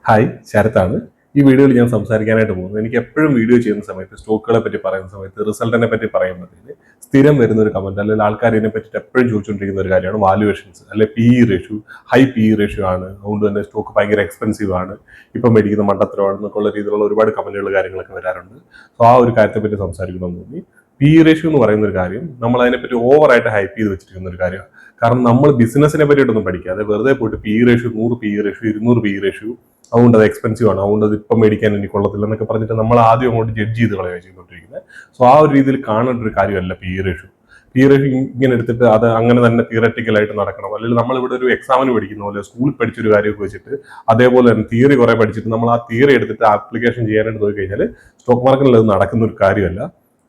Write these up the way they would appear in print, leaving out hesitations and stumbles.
Hi, ശരത്താണ്. ഈ വീഡിയോയിൽ ഞാൻ സംസാരിക്കാനായിട്ട് പോകുന്നത് എനിക്ക് എപ്പോഴും വീഡിയോ ചെയ്യുന്ന സമയത്ത് സ്റ്റോക്കുകളെ പറ്റി പറയുന്ന സമയത്ത് റിസൾട്ടിനെ പറ്റി പറയുമ്പോഴത്തേന് സ്ഥിരം വരുന്ന ഒരു കമന്റ് അല്ലെങ്കിൽ ആൾക്കാർ ഇതിനെ പറ്റിയിട്ട് എപ്പോഴും ചോദിച്ചുകൊണ്ടിരിക്കുന്ന ഒരു കാര്യമാണ് വാല്യുവേഷൻസ് അല്ലെ PE ratio. High PE ratio ആണ്, അതുകൊണ്ട് തന്നെ സ്റ്റോക്ക് ഭയങ്കര എക്സ്പെൻസീവ് ആണ്, ഇപ്പം മേടിക്കുന്ന മണ്ടത്തരമാണെന്നൊക്കെയുള്ള രീതിയിലുള്ള ഒരുപാട് കമന്റുകൾ കാര്യങ്ങളൊക്കെ വരാറുണ്ട്. സോ ആ ഒരു കാര്യത്തെ പറ്റി സംസാരിക്കണമെന്ന് തോന്നി. PE റേഷ്യോ എന്ന് പറയുന്ന ഒരു കാര്യം നമ്മൾ അതിനെപ്പറ്റി ഓവറായിട്ട് ഹൈപ്പ് ചെയ്ത് വെച്ചിരിക്കുന്ന ഒരു കാര്യമാണ്. കാരണം നമ്മൾ ബിസിനസിനെ പറ്റിയിട്ടൊന്നും പഠിക്കാതെ വെറുതെ പോയിട്ട് PE ratio 100 PE ratio 200 PE ratio, അതുകൊണ്ട് അത് എക്സ്പെൻസീവ് ആണ്, അതുകൊണ്ട് അത് ഇപ്പം മേടിക്കാൻ എനിക്ക് കൊള്ളത്തില്ല എന്നൊക്കെ പറഞ്ഞിട്ട് നമ്മൾ ആദ്യം അങ്ങോട്ട് ജഡ്ജ് ചെയ്ത് കളയുക ചെയ്തുകൊണ്ടിരിക്കുന്നത്. സോ ആ ഒരു രീതിയിൽ കാണേണ്ട ഒരു കാര്യമല്ല PE റേഷ്യോ. PE റേഷ്യോ ഇങ്ങനെ എടുത്തിട്ട് അത് അങ്ങനെ തന്നെ തിയററ്റിക്കലായിട്ട് നടക്കണം, അല്ലെങ്കിൽ നമ്മളിവിടെ ഒരു എക്സാമിന് പഠിക്കുന്ന പോലെ സ്കൂളിൽ പഠിച്ചൊരു കാര്യമൊക്കെ വെച്ചിട്ട് അതേപോലെ തന്നെ തിയറി കുറെ പഠിച്ചിട്ട് നമ്മൾ ആ തിയറി എടുത്തിട്ട് ആപ്ലിക്കേഷൻ ചെയ്യാനായിട്ട് നോക്കി കഴിഞ്ഞാൽ സ്റ്റോക്ക് മാർക്കറ്റിൽ അത് നടക്കുന്ന ഒരു കാര്യമല്ല.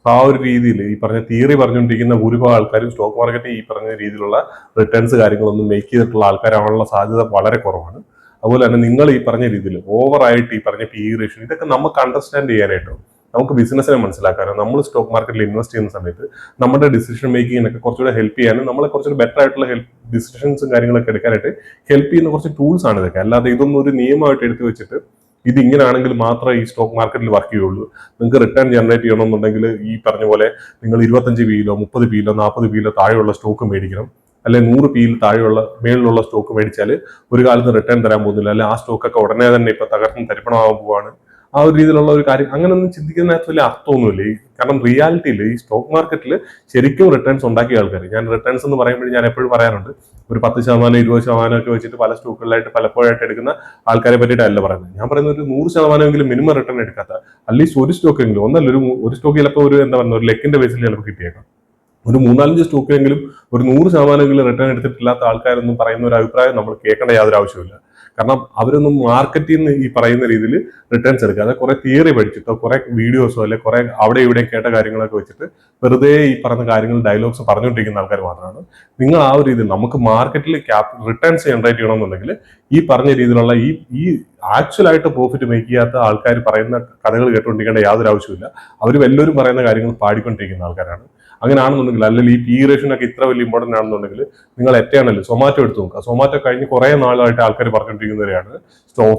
ആ ഒരു രീതിയിൽ ഈ പറഞ്ഞ തിയറി പറഞ്ഞുകൊണ്ടിരിക്കുന്ന ഭൂരിഭാഗം ആൾക്കാരും സ്റ്റോക്ക് മാർക്കറ്റിൽ ഈ പറഞ്ഞ രീതിയിലുള്ള റിട്ടേൺസ് കാര്യങ്ങളൊന്നും മേക്ക് ചെയ്തിട്ടുള്ള ആൾക്കാരാവാനുള്ള സാധ്യത വളരെ കുറവാണ്. അതുപോലെ തന്നെ നിങ്ങൾ ഈ പറഞ്ഞ രീതിയിൽ ഓവറായിട്ട് ഈ പറഞ്ഞ PE റേഷ്യോ ഇതൊക്കെ നമുക്ക് അണ്ടർസ്റ്റാൻഡ് ചെയ്യാനായിട്ടോ നമുക്ക് ബിസിനസ്സിനെ മനസ്സിലാക്കാനോ നമ്മൾ സ്റ്റോക്ക് മാർക്കറ്റിൽ ഇൻവെസ്റ്റ് ചെയ്യുന്ന സമയത്ത് നമ്മുടെ ഡിസിഷൻ മേക്കിങ്ങിനൊക്കെ കുറച്ചുകൂടെ ഹെൽപ്പ് ചെയ്യാനും നമ്മളെ കുറച്ചുകൂടെ ബെറ്റർ ആയിട്ടുള്ള ഡിസിഷൻസും കാര്യങ്ങളൊക്കെ എടുക്കാനായിട്ട് ഹെൽപ്പ് ചെയ്യുന്ന കുറച്ച് ടൂൾസ് ആണ് ഇതൊക്കെ. അല്ലാതെ ഇതൊന്നും ഒരു നിയമമായിട്ട് എടുത്തു വെച്ചിട്ട് ഇത് ഇങ്ങനെയാണെങ്കിൽ മാത്രമേ ഈ സ്റ്റോക്ക് മാർക്കറ്റിൽ വർക്ക് ചെയ്യുള്ളൂ, നിങ്ങൾക്ക് റിട്ടേൺ ജനറേറ്റ് ചെയ്യണമെന്നുണ്ടെങ്കിൽ ഈ പറഞ്ഞ പോലെ നിങ്ങൾ 25 PE-ലോ 30 PE-ലോ 40 PE-ലോ താഴെയുള്ള സ്റ്റോക്ക് മേടിക്കണം, അല്ലെ 100 PE-ൽ താഴെയുള്ള മേളിലുള്ള സ്റ്റോക്ക് മേടിച്ചാൽ ഒരു കാലത്ത് റിട്ടേൺ തരാൻ പോകുന്നില്ല, അല്ലെ ആ സ്റ്റോക്കൊക്കെ ഉടനെ തന്നെ ഇപ്പൊ തകർന്ന് തരിപ്പണമാകാൻ പോവാണ്. ആ ഒരു രീതിയിലുള്ള ഒരു കാര്യം അങ്ങനെയൊന്നും ചിന്തിക്കുന്നതിനകത്ത് വലിയ അർത്ഥമൊന്നുമില്ല. കാരണം റിയാലിറ്റിയിൽ ഈ സ്റ്റോക്ക് മാർക്കറ്റിൽ ശരിക്കും റിട്ടേൺസ് ഉണ്ടാക്കിയ ആൾക്കാർ, ഞാൻ റിട്ടേൺസ് എന്ന് പറയുമ്പോൾ ഞാൻ എപ്പോഴും പറയാറുണ്ട്, ഒരു 10% 20% ഒക്കെ വെച്ചിട്ട് പല സ്റ്റോക്കുകളിലായിട്ട് പലപ്പോഴായിട്ട് എടുക്കുന്ന ആൾക്കാരെ പറ്റിയിട്ടല്ല പറയുന്നത്. ഞാൻ പറയുന്നത് ഒരു 100% മിനിമം റിട്ടേൺ എടുക്കാത്ത അറ്റ്ലീസ്റ്റ് ഒരു സ്റ്റോക്കെങ്കിലും ഒന്നല്ല ഒരു സ്റ്റോക്ക് ചിലപ്പോൾ ഒരു എന്താ പറയുക ഒരു ലെക്കിന്റെ ബേസിൽ ചിലപ്പോൾ കിട്ടിയേക്കാം. ഒരു 3-4 സ്റ്റോക്കിലെങ്കിലും ഒരു 100% റിട്ടേൺ എടുത്തിട്ടില്ലാത്ത ആൾക്കാരൊന്നും പറയുന്ന ഒരു അഭിപ്രായം നമ്മൾ കേൾക്കേണ്ട യാതൊരു ആവശ്യമില്ല. കാരണം അവരൊന്നും മാർക്കറ്റിൽ നിന്ന് ഈ പറയുന്ന രീതിയിൽ റിട്ടേൺസ് എടുക്കാതെ കുറെ തിയറി പഠിച്ചിട്ടോ കുറെ വീഡിയോസോ അല്ലെ കുറെ അവിടെ ഇവിടെ കേട്ട കാര്യങ്ങളൊക്കെ വെച്ചിട്ട് വെറുതെ ഈ പറഞ്ഞ കാര്യങ്ങൾ ഡയലോഗ്സ് പറഞ്ഞുകൊണ്ടിരിക്കുന്ന ആൾക്കാർ മാത്രമാണ്. നിങ്ങൾ ആ ഒരു രീതിയിൽ നമുക്ക് മാർക്കറ്റിൽ റിട്ടേൺസ് ജനറേറ്റ് ചെയ്യണമെന്നുണ്ടെങ്കിൽ ഈ പറഞ്ഞ രീതിയിലുള്ള ഈ ആക്ച്വൽ ആയിട്ട് പ്രോഫിറ്റ് മേക്ക് ചെയ്യാത്ത ആൾക്കാർ പറയുന്ന കഥകൾ കേട്ടുകൊണ്ടിരിക്കേണ്ട യാതൊരു ആവശ്യമില്ല. അവർ വല്ലവരും പറയുന്ന കാര്യങ്ങൾ പാടിക്കൊണ്ടിരിക്കുന്ന ആൾക്കാരാണ്. അങ്ങനെയാണെന്നുണ്ടെങ്കിൽ അല്ലെങ്കിൽ ഈ PE റേഷ്യോനൊക്കെ ഇത്ര വലിയ ഇമ്പോർട്ടൻ്റ് ആണെന്നുണ്ടെങ്കിൽ നിങ്ങൾ എറ്റേണൽ സൊമാറ്റോ എടുത്ത് നോക്കുക. സൊമാറ്റോ കഴിഞ്ഞ് കുറെ നാളായിട്ട് ആൾക്കാർ പറഞ്ഞുകൊണ്ടിരിക്കുന്നവരെയാണ്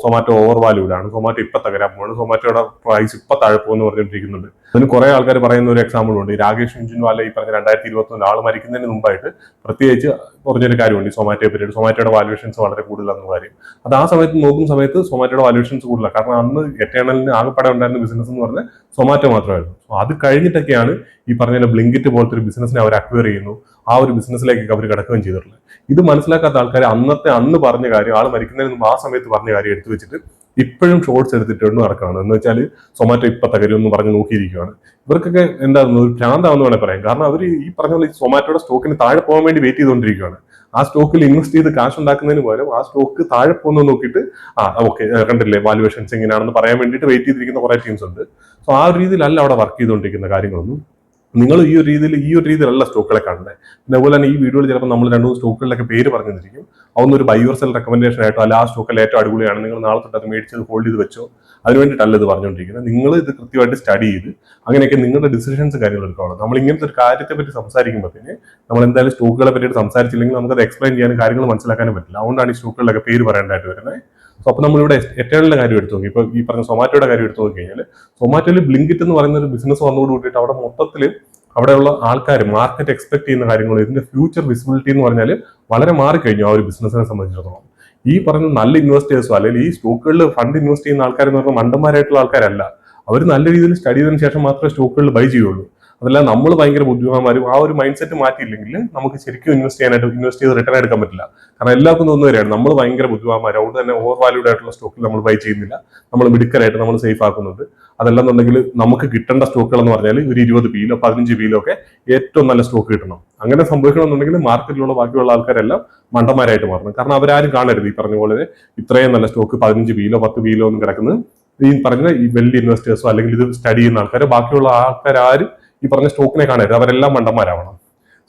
സൊമാറ്റോ ഓവർ വാല്യൂഡ് ആണ്, സൊമാറ്റോ ഇപ്പൊ തകരാൻ പോവാണ്, സൊമാറ്റോയുടെ പ്രൈസ് ഇപ്പൊ താഴെ പോകുമെന്ന് പറഞ്ഞുകൊണ്ടിരിക്കുന്നുണ്ട്. അതിന് കുറെ ആൾക്കാർ പറയുന്ന ഒരു എക്സാമ്പിൾ ഉണ്ട്. രാകേഷ് ജുൻവാല ഈ പറഞ്ഞ 2021 ആൾ മരിക്കുന്നതിന് മുമ്പായിട്ട് പ്രത്യേകിച്ച് പറഞ്ഞൊരു കാര്യമുണ്ട് ഈ സൊമാറ്റോയെ പറ്റിയിട്ട്. സൊമാറ്റോയുടെ വാല്യൂഷൻസ് വളരെ കൂടുതലാണെന്ന കാര്യം അത് ആ സമയത്ത് നോക്കുന്ന സമയത്ത് സൊമാറ്റോയുടെ വാല്യൂഷൻസ് കൂടുതലാണ്. കാരണം അന്ന് എറ്റേണലിന് ആകെപ്പാടെ ഉണ്ടായിരുന്ന ബിസിനസ് എന്ന് പറഞ്ഞാൽ സൊമാറ്റോ മാത്രമായിരുന്നു. അത് കഴിഞ്ഞിട്ടൊക്കെയാണ് ഈ പറഞ്ഞ ബ്ലിങ്കിറ്റ് പോലത്തെ ഒരു ബിസിനസ്സിനെ അവർ അക്വയർ ചെയ്യുന്നു, ആ ഒരു ബിസിനസ്സിലേക്ക് അവർ കിടക്കുകയും ചെയ്തിട്ടുള്ളത്. ഇത് മനസ്സിലാക്കാത്ത ആൾക്കാർ അന്ന് പറഞ്ഞ കാര്യം ആൾ മരിക്കുന്നതിന് മുമ്പ് ആ സമയത്ത് പറഞ്ഞ കാര്യം എടുത്തു വെച്ചിട്ട് ഇപ്പോഴും ഷോർട്സ് എടുത്തിട്ടുണ്ട് നടക്കുകയാണ്. എന്ന് വെച്ചാൽ സൊമാറ്റോ ഇപ്പൊ തകരും എന്ന് പറഞ്ഞ് നോക്കിയിരിക്കുകയാണ്. ഇവർക്കൊക്കെ എന്താണെന്ന് ഒരു ഭ്രാന്താണെന്ന് വേണേൽ പറയാം. കാരണം അവർ ഈ പറഞ്ഞ പോലെ സൊമാറ്റോയുടെ സ്റ്റോക്കിന് താഴെ പോകാൻ വേണ്ടി വെയിറ്റ് ചെയ്തുകൊണ്ടിരിക്കുകയാണ്. ആ സ്റ്റോക്കിൽ ഇൻവെസ്റ്റ് ചെയ്ത് കാശ് ഉണ്ടാക്കുന്നതിന് പകരം ആ സ്റ്റോക്ക് താഴെ പോകുന്നത് നോക്കിയിട്ട് ഓക്കെ കണ്ടില്ലേ വാല്യുവേഷൻസ് എങ്ങനെയാണെന്ന് പറയാൻ വേണ്ടിയിട്ട് വെയിറ്റ് ചെയ്തിരിക്കുന്ന കുറെ ടീംസ് ഉണ്ട്. സോ ആ ഒരു രീതിയിലല്ല അവിടെ വർക്ക് ചെയ്തുകൊണ്ടിരിക്കുന്ന കാര്യങ്ങളൊന്നും. നിങ്ങൾ ഈ ഒരു രീതിയിലല്ല സ്റ്റോക്കുകളെ കാണുന്നത്. പിന്നെ അതുപോലെ തന്നെ ഈ വീഡിയോയിൽ ചിലപ്പോൾ നമ്മൾ 2-3 സ്റ്റോക്കുകളിലൊക്കെ പേര് പറഞ്ഞിരിക്കും, അതൊന്നും ഒരു ബൈ ഓർ സെൽ റെക്കമെൻഡേഷൻ ആയിട്ടോ അല്ല ആ സ്റ്റോക്കിൽ ഏറ്റവും അടിപൊളിയാണ് നിങ്ങൾ നാളെ തൊട്ട് അത് മേടിച്ചത് ഹോൾഡ് ചെയ്ത് വെച്ചോ അതിന് വേണ്ടിയിട്ടല്ല ഇത് പറഞ്ഞുകൊണ്ടിരിക്കുന്നത്. നിങ്ങൾ ഇത് കൃത്യമായിട്ട് സ്റ്റഡി ചെയ്ത് അങ്ങനെയൊക്കെ നിങ്ങളുടെ ഡിസിഷൻസ് കാര്യങ്ങൾ എടുക്കണം. നമ്മൾ ഇങ്ങനത്തെ ഒരു കാര്യത്തെ പറ്റി സംസാരിക്കുമ്പോഴത്തേന് നമ്മൾ എന്തായാലും സ്റ്റോക്കുകളെ പറ്റിയിട്ട് സംസാരിച്ചില്ലെങ്കിൽ നമുക്കത് എക്സ്പ്ലെയിൻ ചെയ്യാനും കാര്യങ്ങൾ മനസ്സിലാക്കാനും പറ്റില്ല. അതുകൊണ്ടാണ് ഈ സ്റ്റോക്കുകളിലൊക്കെ പേര് പറയേണ്ടതായിട്ട് വരുന്നത്. സോ അപ്പോൾ നമ്മളിവിടെ എറ്റേണലിന്റെ കാര്യം എടുത്തു നോക്കി, ഇപ്പൊ ഈ പറഞ്ഞ സൊമാറ്റോയുടെ കാര്യം എടുത്തു നോക്കി കഴിഞ്ഞാൽ സൊമാറ്റോയിൽ ബ്ലിങ്കിറ്റ് എന്ന് പറയുന്ന ഒരു ബിസിനസ് വന്നോട് കൂടിയിട്ട് അവിടെ മൊത്തത്തിൽ അവിടെയുള്ള ആൾക്കാർ മാർക്കറ്റ് എക്സ്പെക്ട് ചെയ്യുന്ന കാര്യങ്ങൾ ഇതിന്റെ ഫ്യൂച്ചർ വിസിബിലിറ്റി എന്ന് പറഞ്ഞാൽ വളരെ മാറിക്കഴിഞ്ഞു ആ ഒരു ബിസിനസിനെ സംബന്ധിച്ചിടത്തോളം. ഈ പറഞ്ഞ നല്ല ഇൻവെസ്റ്റേഴ്സോ അല്ലെങ്കിൽ ഈ സ്റ്റോക്കുകളിൽ ഫണ്ട് ഇൻവെസ്റ്റ് ചെയ്യുന്ന ആൾക്കാരെന്ന് പറഞ്ഞാൽ മണ്ടന്മാരായിട്ടുള്ള ആൾക്കാരല്ല. അവർ നല്ല രീതിയിൽ സ്റ്റഡി ചെയ്തതിനു ശേഷം മാത്രമേ സ്റ്റോക്കുകളിൽ ബൈ ചെയ്യുള്ളൂ. അതല്ല നമ്മൾ ഭയങ്കര ബുദ്ധിമാന്മാരും ആ ഒരു മൈൻഡ് സെറ്റ് മാറ്റിയില്ലെങ്കിൽ നമുക്ക് ശരിക്കും ഇൻവെസ്റ്റ് ചെയ്ത് റിട്ടേൺ എടുക്കാൻ പറ്റില്ല. കാരണം എല്ലാവർക്കും തോന്നുന്നവരെയാണ് നമ്മൾ ഭയങ്കര ബുദ്ധിമാന്മാർ, അതുകൊണ്ട് തന്നെ ഓവർ വാല്യൂഡ് ആയിട്ടുള്ള സ്റ്റോക്കിൽ നമ്മൾ ബൈ ചെയ്യുന്നില്ല, നമ്മൾ മിടുക്കരായിട്ട് നമ്മൾ സേഫ് ആക്കുന്നുണ്ട്. അതല്ലെന്നുണ്ടെങ്കിൽ നമുക്ക് കിട്ടേണ്ട സ്റ്റോക്കുകൾ എന്ന് പറഞ്ഞാൽ ഒരു 20 PE-ലോ 15 PE-ലോ ഒക്കെ ഏറ്റവും നല്ല സ്റ്റോക്ക് കിട്ടണം. അങ്ങനെ സംഭവിക്കണമെന്നുണ്ടെങ്കിൽ മാർക്കറ്റിലുള്ള ബാക്കിയുള്ള ആൾക്കാരെല്ലാം മണ്ടന്മാരായിട്ട് മാറണം. കാരണം അവരാരും കാണരുത് ഈ പറഞ്ഞ പോലെ ഇത്രയും നല്ല സ്റ്റോക്ക് 15 PE-ലോ 10 PE-ലോ ഒന്നും കിടക്കുന്നത് ഈ പറഞ്ഞ ഈ വലിയ ഇൻവെസ്റ്റേഴ്സോ അല്ലെങ്കിൽ ഇത് സ്റ്റഡി ചെയ്യുന്ന ആൾക്കാരോ ബാക്കിയുള്ള ആൾക്കാരും ഈ പറഞ്ഞ സ്റ്റോക്കിനെ കാണരുത്, അവരെല്ലാം മണ്ടന്മാരാവണം.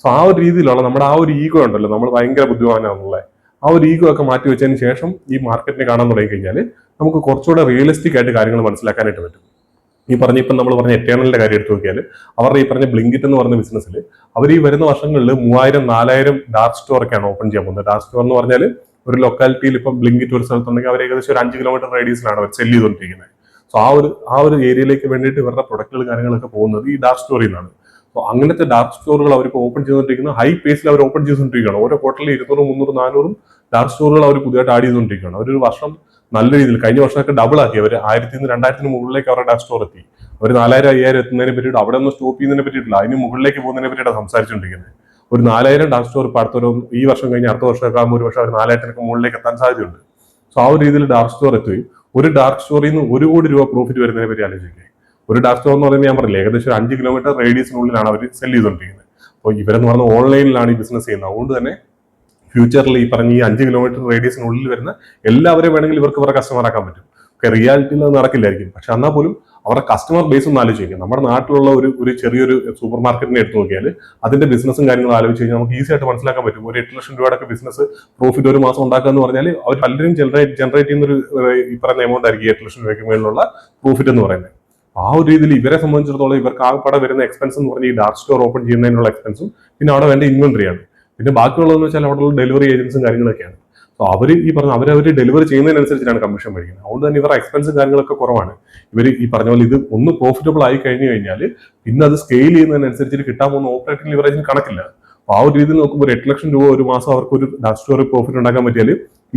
സോ ആ ഒരു രീതിയിലുള്ള നമ്മുടെ ആ ഒരു ഈഗോ ഉണ്ടല്ലോ, നമ്മൾ ഭയങ്കര ബുദ്ധിമാനാണെന്നുള്ളത്, ആ ഒരു ഈഗോ ഒക്കെ മാറ്റി വെച്ചതിന് ശേഷം ഈ മാർക്കറ്റിനെ കാണാൻ തുടങ്ങി കഴിഞ്ഞാൽ നമുക്ക് കുറച്ചുകൂടെ റിയലിസ്റ്റിക് ആയിട്ട് കാര്യങ്ങൾ മനസ്സിലാക്കാനായിട്ട് പറ്റും. ഇപ്പം നമ്മൾ പറഞ്ഞ എറ്റേണലിന്റെ കാര്യം എടുത്തു നോക്കിയാൽ അവരുടെ ഈ പറഞ്ഞ ബ്ലിങ്കിറ്റ് എന്ന് പറഞ്ഞ ബിസിനസ്സിൽ അവർ ഈ വരുന്ന വർഷങ്ങളിൽ 3000-4000 ഡാർക്ക് സ്റ്റോർ ഒക്കെയാണ് ഓപ്പൺ ചെയ്യാൻ പോകുന്നത്. ഡാർക്ക് സ്റ്റോർ എന്ന് പറഞ്ഞാൽ ഒരു ലൊക്കാലിറ്റിയിൽ ഇപ്പം ബ്ലിങ്കിറ്റ് ഒരു സ്ഥലത്തുണ്ടെങ്കിൽ അവർ ഏകദേശം ഒരു 5 കിലോമീറ്റർ റേഡിയസിലാണ് അവർ സെല് ചെയ്തുകൊണ്ടിരിക്കുന്നത്. സോ ആ ഒരു ഏരിയയിലേക്ക് വേണ്ടിയിട്ട് ഇവരുടെ പ്രൊഡക്റ്റുകൾ കാര്യങ്ങളൊക്കെ പോകുന്നത് ഈ ഡാർക്ക് സ്റ്റോറിൽ നിന്നാണ്. സോ അങ്ങനത്തെ ഡാർക്ക് സ്റ്റോറുകൾ അവരിപ്പോൾ ഓപ്പൺ ചെയ്തുകൊണ്ടിരിക്കുന്ന ഹൈ പേസിൽ അവർ ഓപ്പൺ ചെയ്തുകൊണ്ടിരിക്കുകയാണ്. ഓരോ ക്വാർട്ടറിൽ 200, 300, 400 ഡാർക്ക് സ്റ്റോറുകൾ അവർ പുതിയതായിട്ട് ആഡ് ചെയ്തുകൊണ്ടിരിക്കുകയാണ്. അവരൊരു വർഷം നല്ല രീതിയിൽ കഴിഞ്ഞ വർഷമൊക്കെ ഡബിൾ ആക്കി. അവർ 1000 - 2000 മുകളിലേക്ക് അവരുടെ ഡാർക്ക് സ്റ്റോർ എത്തി. അവർ 4000, 5000 എത്തുന്നതിനെ പറ്റിയിട്ട് അവിടെ ഒന്ന് സ്റ്റോപ്പ് ചെയ്യുന്നതിനെ പറ്റിയിട്ടില്ല, അതിന് മുകളിലേക്ക് പോകുന്നതിനെ പറ്റിയിട്ടാണ് സംസാരിച്ചുകൊണ്ടിരിക്കുന്നത്. ഒരു 4000 ഡാർക്ക് സ്റ്റോർ ഇപ്പോൾ അടുത്തൊരു ഈ വർഷം കഴിഞ്ഞ് അടുത്ത വർഷമൊക്കെ ആകുമ്പോൾ ഒരു പക്ഷേ അവർ 4000 മുകളിലേക്ക് എത്താൻ സാധ്യതയുണ്ട്. സോ ആ ഒരു രീതിയിൽ ഡാർക്ക് സ്റ്റോർ എത്തുകയും ഒരു ഡാർക്ക് സ്റ്റോറിൽ നിന്ന് 1 കോടി രൂപ പ്രോഫിറ്റ് വരുന്നതിനെ പറ്റി ആലോചിക്കുക. ഒരു ഡാർക്ക് സ്റ്റോർ എന്ന് പറയുന്നത് ഞാൻ പറഞ്ഞില്ല, ഏകദേശം 5 കിലോമീറ്റർ റേഡിയസിനുള്ളിലാണ് അവർ സെല് ചെയ്തുകൊണ്ടിരിക്കുന്നത്. അപ്പോൾ ഇവരെന്ന് പറഞ്ഞാൽ ഓൺലൈനിലാണ് ഈ ബിസിനസ് ചെയ്യുന്നത്. അതുകൊണ്ട് തന്നെ ഫ്യൂച്ചറിൽ ഈ പറഞ്ഞ ഈ 5 കിലോമീറ്റർ റേഡിയസിനുള്ളിൽ വരുന്ന എല്ലാവരെയും വേണമെങ്കിൽ ഇവർക്ക് ഇവരുടെ കസ്റ്റമർ ആക്കാൻ പറ്റും. റിയാലിറ്റിയിൽ അത് നടക്കില്ലായിരിക്കും, പക്ഷെ എന്നാൽ പോലും അവരുടെ കസ്റ്റമർ ബേസ് ഒന്ന് ആലോചിക്കുക. നമ്മുടെ നാട്ടിലുള്ള ഒരു ചെറിയൊരു സൂപ്പർ മാർക്കറ്റിനെ എടുത്തു നോക്കിയാൽ അതിന്റെ ബിസിനസ്സും കാര്യങ്ങളും ആലോചിച്ച് കഴിഞ്ഞാൽ നമുക്ക് ഈസി ആയിട്ട് മനസ്സിലാക്കാൻ പറ്റും. ഒരു 8 ലക്ഷം രൂപയുടെ ബിസിനസ് പ്രോഫിറ്റ് ഒരു മാസം ഉണ്ടാക്കുക എന്ന് പറഞ്ഞാൽ അവർ പലരും ജനറേറ്റ് ചെയ്യുന്ന ഒരു ഈ പറഞ്ഞ എമൗണ്ട് ആയിരിക്കും 8 ലക്ഷം രൂപയ്ക്ക് മേലുള്ള പ്രോഫിറ്റ് എന്ന് പറയുന്നത്. ആ ഒരു രീതിയിൽ ഇവരെ സംബന്ധിച്ചിടത്തോളം ഇവർക്ക് ആകെപ്പാടെ വരുന്ന എക്സ്പെൻസ് എന്ന് പറഞ്ഞാൽ ഈ ഡാർക്ക് സ്റ്റോർ ഓപ്പൺ ചെയ്യുന്നതിനുള്ള എക്സ്പെൻസും പിന്നെ അവിടെ വേണ്ട ഇൻവെന്ററിയാണ്. പിന്നെ ബാക്കിയുള്ളതെന്ന് വെച്ചാൽ അവിടെയുള്ള ഡെലിവറി ഏജൻസും കാര്യങ്ങളൊക്കെയാണ്. സോ അവർ ഈ പറഞ്ഞ അവർ ഡെലിവറി ചെയ്യുന്നതിനനുസരിച്ചാണ് കമ്മീഷൻ മേടിക്കുന്നത്. അതുകൊണ്ട് തന്നെ ഇവരുടെ എക്സ്പെൻസും കാര്യങ്ങളൊക്കെ കുറവാണ്. ഇവർ ഈ പറഞ്ഞ പോലെ ഇത് ഒന്ന് പ്രോഫിറ്റബിൾ ആയി കഴിഞ്ഞു കഴിഞ്ഞാൽ പിന്നെ അത് സ്കെയിൽ ചെയ്യുന്നതിനനുസരിച്ച് കിട്ടാൻ പോകുന്ന ഓപ്പറേറ്റിംഗ് ലിവറേജിന് കണക്കില്ല. അപ്പോൾ ആ ഒരു രീതിയിൽ നോക്കുമ്പോൾ ഒരു 8 ലക്ഷം രൂപ ഒരു മാസം അവർക്ക് ഒരു ഡാർക്ക് സ്റ്റോറിൽ പ്രോഫിറ്റ് ഉണ്ടാക്കാൻ പറ്റിയാൽ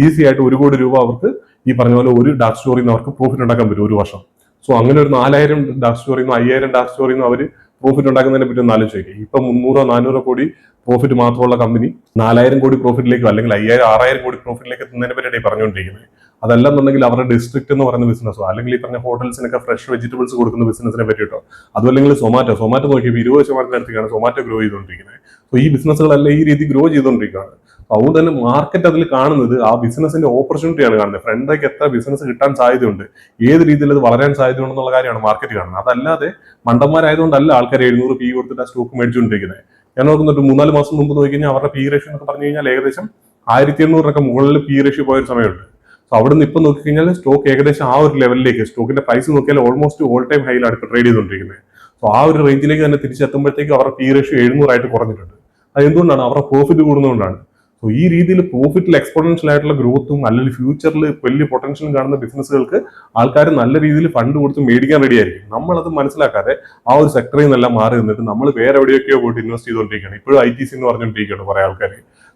ഈസി ആയിട്ട് 1 കോടി രൂപ അവർക്ക് ഈ പറഞ്ഞ പോലെ ഒരു ഡാർക്ക് സ്റ്റോറിൽ നിന്ന് അവർക്ക് പ്രോഫിറ്റ് ഉണ്ടാക്കാൻ പറ്റും ഒരു വർഷം. സോ അങ്ങനെ ഒരു 4000 ഡാർക്ക് സ്റ്റോറിൽ നിന്ന് 5000 ഡാർക്ക് സ്റ്റോറിൽ നിന്ന് അവർ പ്രോഫിറ്റ് ഉണ്ടാക്കുന്നതിനെ പറ്റി ഒന്ന് ആലോചിക്കുക. ഇപ്പൊ 300, 400 കോടി പ്രോഫിറ്റ് മാത്രമുള്ള കമ്പനി 4000 കോടി പ്രോഫിറ്റിലേക്കോ അല്ലെങ്കിൽ 5000, 6000 കോടി പ്രോഫിറ്റിലേക്ക് എത്തുന്നതിനെ പറ്റിയാണ് പറഞ്ഞുകൊണ്ടിരിക്കുന്നത്. അതല്ലെന്നുണ്ടെങ്കിൽ അവരുടെ ഡിസ്ട്രിക്ട് എന്ന് പറയുന്ന ബിസിനസ്സോ അല്ലെങ്കിൽ ഈ പറഞ്ഞ ഹോട്ടൽസിനൊക്കെ ഫ്രഷ് വെജിറ്റബിൾസ് കൊടുക്കുന്ന ബിസിനസിനെ പറ്റിയിട്ടോ അതുമല്ലെങ്കിൽ സൊമാറ്റോ നോക്കിയപ്പോൾ 20% അടുത്തേക്കാണ് സൊമാറ്റോ ഗ്രോ ചെയ്തുകൊണ്ടിരിക്കുന്നത്. സോ ഈ ബിസിനസ്സുകളെല്ലാം ഈ രീതി ഗ്രോ ചെയ്തുകൊണ്ടിരിക്കുകയാണ്. അതുകൊണ്ട് തന്നെ മാർക്കറ്റ് അതിൽ കാണുന്നത് ആ ബിസിനസിന്റെ ഓപ്പർച്യൂണിറ്റിയാണ് കാണുന്നത്. ഫ്രണ്ടിലേക്ക് എത്ര ബിസിനസ് കിട്ടാൻ സാധ്യതയുണ്ട്, ഏത് രീതിയിൽ അത് വളരാൻ സാധ്യതയുണ്ടെന്നുള്ള കാര്യമാണ് മാർക്കറ്റ് കാണുന്നത്. അതല്ലാതെ മണ്ടന്മാരായതുകൊണ്ടല്ല ആൾക്കാർ 700 PE കൊടുത്തിട്ട് ആ സ്റ്റോക്ക് മേടിച്ചുകൊണ്ടിരിക്കുന്നത്. ഞാൻ നോക്കുന്നുണ്ട് 3-4 മാസം മുമ്പ് നോക്കി കഴിഞ്ഞാൽ അവരുടെ PE റേഷ്യോ എന്നൊക്കെ പറഞ്ഞു കഴിഞ്ഞാൽ ഏകദേശം 1800 മുകളിൽ PE റേഷ്യോ പോയൊരു സമയമുണ്ട്. സോ അവിടെ നിന്ന് ഇപ്പൊ നോക്കിക്കഴിഞ്ഞാൽ സ്റ്റോക്ക് ഏകദേശം ആ ഒരു ലെവലിലേക്ക് സ്റ്റോക്കിന്റെ പ്രൈസ് നോക്കിയാൽ ഓൾമോസ്റ്റ് ഓൾ ടൈം ഹൈയിലാണ് ഇപ്പോൾ ട്രേഡ് ചെയ്തുകൊണ്ടിരിക്കുന്നത്. സോ ആ ഒരു റേഞ്ചിലേക്ക് തന്നെ തിരിച്ചെത്തുമ്പോഴത്തേക്ക് അവരുടെ PE റേഷ്യോ 700 ആയിട്ട് കുറഞ്ഞിട്ടുണ്ട്. അത് എന്തുകൊണ്ടാണ്? അവരുടെ പ്രോഫിറ്റ് കൂടുന്നതുകൊണ്ടാണ്. സോ ഈ രീതിയിൽ പ്രോഫിറ്റിൽ എക്സ്പോണൻഷ്യൽ ആയിട്ടുള്ള ഗ്രോത്തും അല്ലെങ്കിൽ ഫ്യൂച്ചറിൽ വലിയ പൊട്ടൻഷ്യലും കാണുന്ന ബിസിനസ്സുകൾക്ക് ആൾക്കാർ നല്ല രീതിയിൽ ഫണ്ട് കൊടുത്ത് മേടിക്കാൻ റെഡി ആയിരിക്കും. നമ്മളത് മനസ്സിലാക്കാതെ ആ ഒരു സെക്ടറിൽ നിന്നെല്ലാം മാറി നിന്നിട്ട് നമ്മൾ വേറെ എവിടെയൊക്കെയോ പോയിട്ട് ഇൻവെസ്റ്റ് ചെയ്തുകൊണ്ടിരിക്കുകയാണ്. ഇപ്പോഴും ITC എന്ന് പറഞ്ഞുകൊണ്ടിരിക്കുകയാണ് കുറെ ആൾക്കാർ.